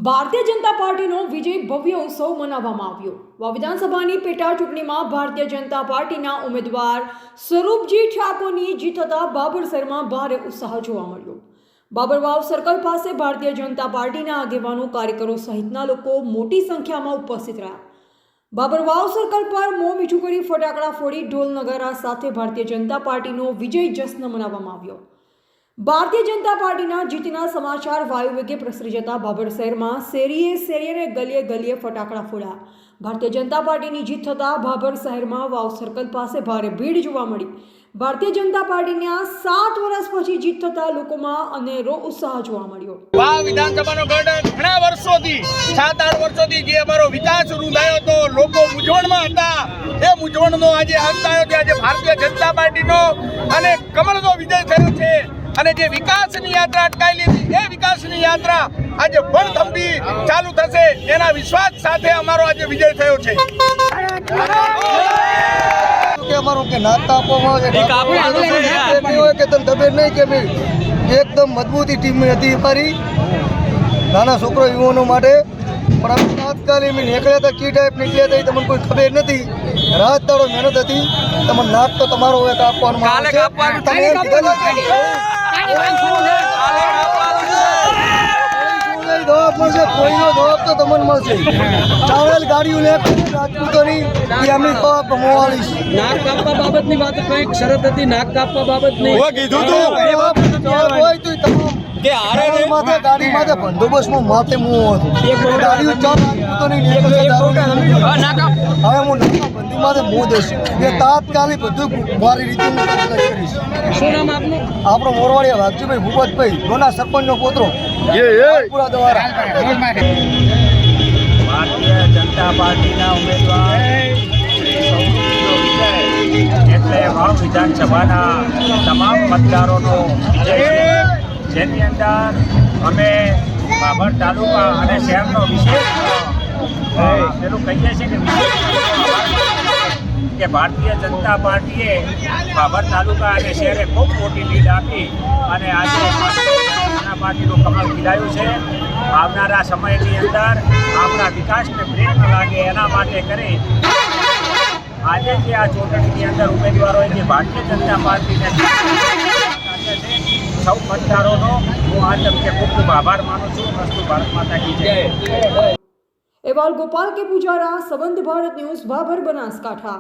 ભારતીય જનતા પાર્ટીનો વિજય ભવ્ય ઉત્સવ મનાવવામાં આવ્યો। વિધાનસભાની પેટા ચૂંટણીમાં ભારતીય જનતા પાર્ટીના ઉમેદવાર સ્વરૂપજી ઠાકોરની જીત થતાં બાબરસરમાં ભારે ઉત્સાહ જોવા મળ્યો। બાબરવાવ સર્કલ પાસે ભારતીય જનતા પાર્ટીના આગેવાનો, કાર્યકરો સહિતના લોકો મોટી સંખ્યામાં ઉપસ્થિત રહ્યા। બાબરવાવ સર્કલ પર મોં મીઠું કરી ફટાકડા ફોડી ઢોલ નગારા સાથે ભારતીય જનતા પાર્ટીનો વિજય જશ્ન મનાવવામાં આવ્યો। ભારતીય જનતા પાર્ટીના જીતના સમાચાર વાયુવેગે પ્રસરી જતા બાબર શહેરમાં શેરીએ અને ગલીએ ગલીએ ફટાકડા ફોડ્યા। ભારતીય જનતા પાર્ટીની જીત થતાં બાબર શહેરમાં વાવ સર્કલ પાસે ભારે ભીડ જોવા મળી। ભારતીય જનતા પાર્ટીના 7 વર્ષ પછી જીત થતાં લોકોમાં અનેરો ઉત્સાહ જોવા મળ્યો। વાવ વિધાનસભાનો ગઢ ઘણા વર્ષોથી 7-8 વર્ષોથી જે અમારો વિકાસ રૂંધાયો હતો, લોકો મૂંઝવણમાં હતા, એ મૂંઝવણનો આજે અંત આવ્યો છે। આજે ભારતીય જનતા પાર્ટીનો અને કમળનો વિજય થયો છે અને જે વિકાસની યાત્રા અટકાયેલી હતી એ વિકાસની યાત્રા આજે વણથંભી ચાલુ થશે એના વિશ્વાસ સાથે અમારો આજે વિજય થયો છે। અમારું કે નાતા આપવામાં આવે કે તને ખબર નહીં કે ભાઈ એકદમ મજબૂતી ટીમ હતી અમારી નાના છોકરો યુવાનો માટે। પણ અમે તાત્કાલિક નીકળ્યા હતા, કી ટાઈપ નીકળ્યા હતા, તમને કોઈ ખબર નથી। રાત દાડો મહેનત હતી। તમને નાક તો તમારો એક આપવાનું જવાબ મળશે, કોઈનો જવાબ તો તમને મળશે। ચાવેલ ગાડીઓ લે રાજપૂતોની એમની મોવાલીશ નાક કાપવા બાબતની વાત કંઈક શરત હતી, નાક કાપવા બાબતની કીધું હોય તો તમામ માથે ગાડી માથે બંદોબસ્તમાં માથે મું હતું ગાડીઓ ચાર રાજપૂતોની હવે હું બંદી માથે મું દઈશ એ તાત્કાલિક બધું મારી રીતે કરીશ। શું નામ આપનું? આપણો મોરવાડિયા વાઘજીભાઈ ભૂપતભાઈ દોના સરપંચનો પોતરો પૂરા દ્વારા। ભારતીય જનતા પાર્ટીના ઉમેદવાર એટલે વાવ વિધાનસભાના તમામ મતદારોનો વિજય છે, જેની અંદર અમે બાબર તાલુકા અને શહેરનો વિશેષ પેલું કહીએ છીએ કે ભારતીય જનતા પાર્ટીએ બાબર તાલુકા અને શહેરે ખૂબ મોટી લીડ આપી અને આજે જનતા પાર્ટીનું કમળ ખીલાયું છે। આવનારા સમયની અંદર આપણા વિકાસને બ્રેક ન લાગે એના માટે કરી આજે જે આ ચૂંટણીની અંદર ઉમેદવારોએ જે ભારતીય જનતા પાર્ટીને સૌ મતદારોનો હું આ તબક્કે ખૂબ ખૂબ આભાર માનું છું। અસ્તુ ભારત માતા કી જય। અહેવાલ ગોપાલ કે પૂજારા, સંબંધ ભારત ન્યૂઝ, બાબર, બનાસકાંઠા।